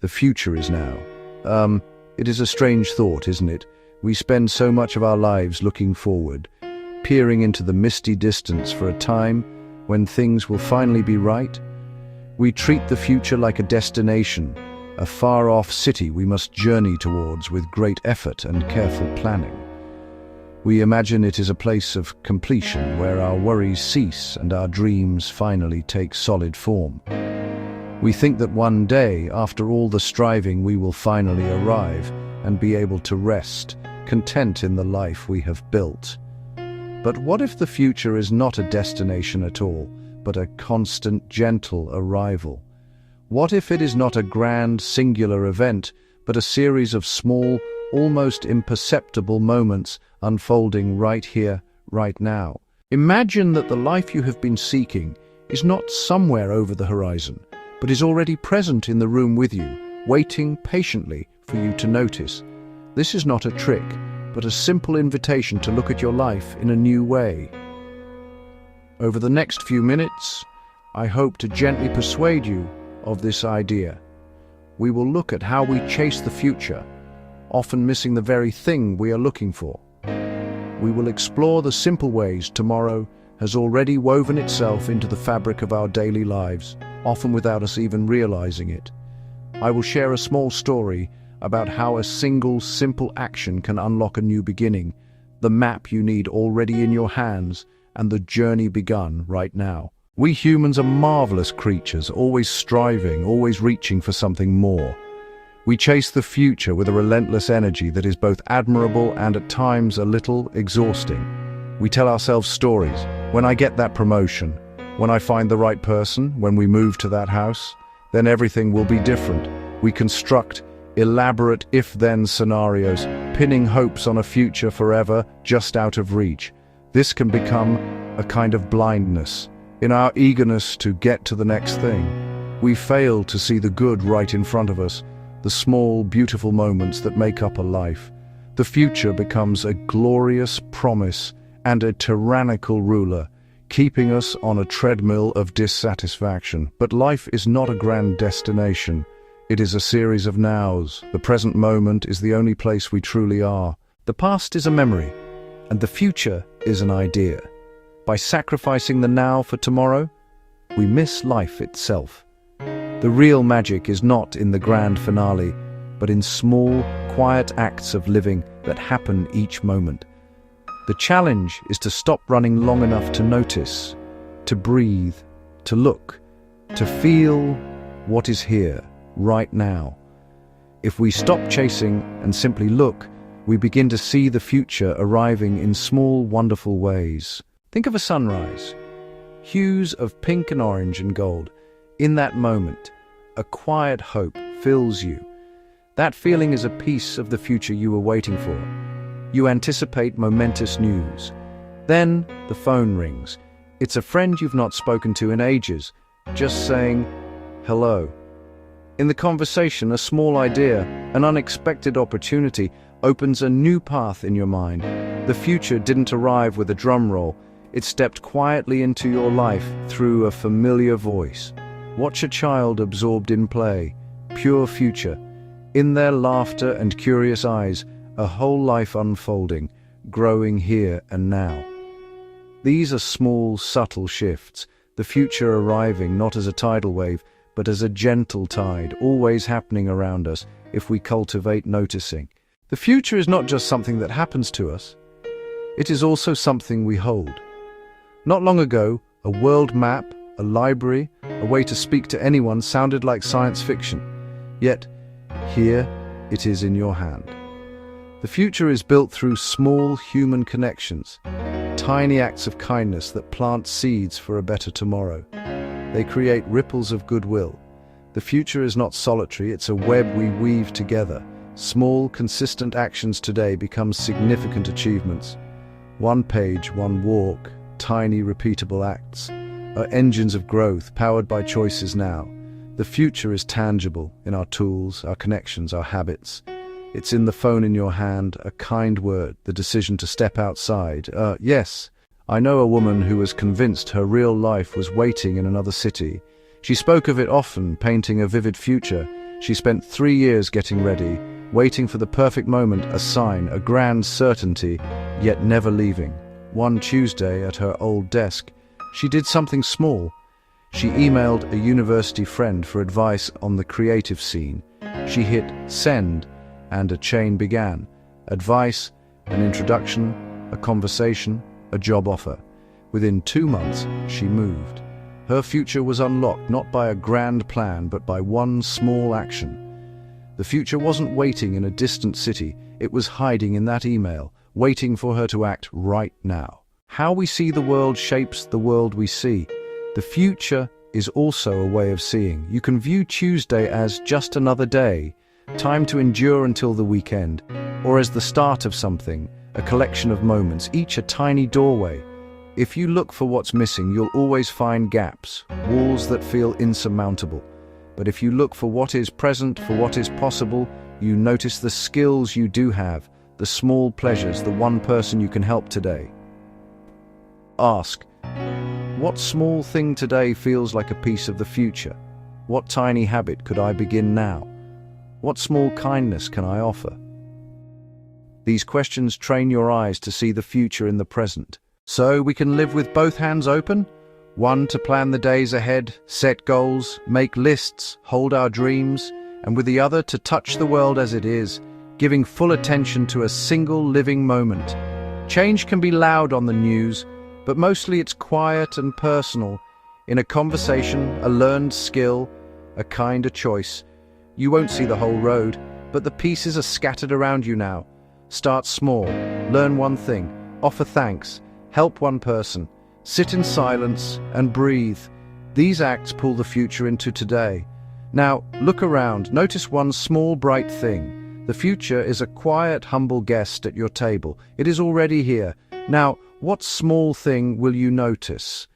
The future is now. It is a strange thought, isn't it? We spend so much of our lives looking forward, peering into the misty distance for a time when things will finally be right. We treat the future like a destination, a far-off city we must journey towards with great effort and careful planning. We imagine it is a place of completion where our worries cease and our dreams finally take solid form. We think that one day, after all the striving, we will finally arrive and be able to rest, content in the life we have built. But what if the future is not a destination at all, but a constant, gentle arrival? What if it is not a grand, singular event, but a series of small, almost imperceptible moments unfolding right here, right now? Imagine that the life you have been seeking is not somewhere over the horizon, but is already present in the room with you, waiting patiently for you to notice. This is not a trick, but a simple invitation to look at your life in a new way. Over the next few minutes, I hope to gently persuade you of this idea. We will look at how we chase the future, often missing the very thing we are looking for. We will explore the simple ways tomorrow has already woven itself into the fabric of our daily lives, often without us even realizing it. I will share a small story about how a single, simple action can unlock a new beginning, the map you need already in your hands, and the journey begun right now. We humans are marvelous creatures, always striving, always reaching for something more. We chase the future with a relentless energy that is both admirable and at times a little exhausting. We tell ourselves stories. When I get that promotion, when I find the right person, when we move to that house, then everything will be different. We construct elaborate if-then scenarios, pinning hopes on a future forever just out of reach. This can become a kind of blindness. In our eagerness to get to the next thing, we fail to see the good right in front of us, the small, beautiful moments that make up a life. The future becomes a glorious promise and a tyrannical ruler, keeping us on a treadmill of dissatisfaction. But life is not a grand destination. It is a series of nows. The present moment is the only place we truly are. The past is a memory, and the future is an idea. By sacrificing the now for tomorrow, we miss life itself. The real magic is not in the grand finale, but in small, quiet acts of living that happen each moment. The challenge is to stop running long enough to notice, to breathe, to look, to feel what is here, right now. If we stop chasing and simply look, we begin to see the future arriving in small, wonderful ways. Think of a sunrise, hues of pink and orange and gold. In that moment, a quiet hope fills you. That feeling is a piece of the future you were waiting for. You anticipate momentous news. Then the phone rings. It's a friend you've not spoken to in ages, just saying, hello. In the conversation, a small idea, an unexpected opportunity, opens a new path in your mind. The future didn't arrive with a drum roll. It stepped quietly into your life through a familiar voice. Watch a child absorbed in play, pure future. In their laughter and curious eyes, a whole life unfolding, growing here and now. These are small, subtle shifts, the future arriving not as a tidal wave, but as a gentle tide, always happening around us if we cultivate noticing. The future is not just something that happens to us. It is also something we hold. Not long ago, a world map, a library, a way to speak to anyone sounded like science fiction. Yet, here it is in your hand. The future is built through small human connections, tiny acts of kindness that plant seeds for a better tomorrow. They create ripples of goodwill. The future is not solitary, it's a web we weave together. Small, consistent actions today become significant achievements. One page, one walk, tiny, repeatable acts are engines of growth powered by choices now. The future is tangible in our tools, our connections, our habits. It's in the phone in your hand, a kind word, the decision to step outside. Yes, I know a woman who was convinced her real life was waiting in another city. She spoke of it often, painting a vivid future. She spent 3 years getting ready, waiting for the perfect moment, a sign, a grand certainty, yet never leaving. One Tuesday at her old desk, she did something small. She emailed a university friend for advice on the creative scene. She hit send, and a chain began. Advice, an introduction, a conversation, a job offer. Within 2 months, she moved. Her future was unlocked not by a grand plan, but by one small action. The future wasn't waiting in a distant city, it was hiding in that email, waiting for her to act right now. How we see the world shapes the world we see. The future is also a way of seeing. You can view Tuesday as just another day, time to endure until the weekend, or as the start of something, a collection of moments, each a tiny doorway. If you look for what's missing, you'll always find gaps, walls that feel insurmountable. But if you look for what is present, for what is possible, you notice the skills you do have, the small pleasures, the one person you can help today. Ask, what small thing today feels like a piece of the future? What tiny habit could I begin now? What small kindness can I offer? These questions train your eyes to see the future in the present. So we can live with both hands open, one to plan the days ahead, set goals, make lists, hold our dreams, and with the other to touch the world as it is, giving full attention to a single living moment. Change can be loud on the news, but mostly it's quiet and personal. In a conversation, a learned skill, a kinder choice. You won't see the whole road, but the pieces are scattered around you now. Start small, learn one thing, offer thanks, help one person, sit in silence and breathe. These acts pull the future into today. Now, look around, notice one small bright thing. The future is a quiet, humble guest at your table. It is already here. Now, what small thing will you notice?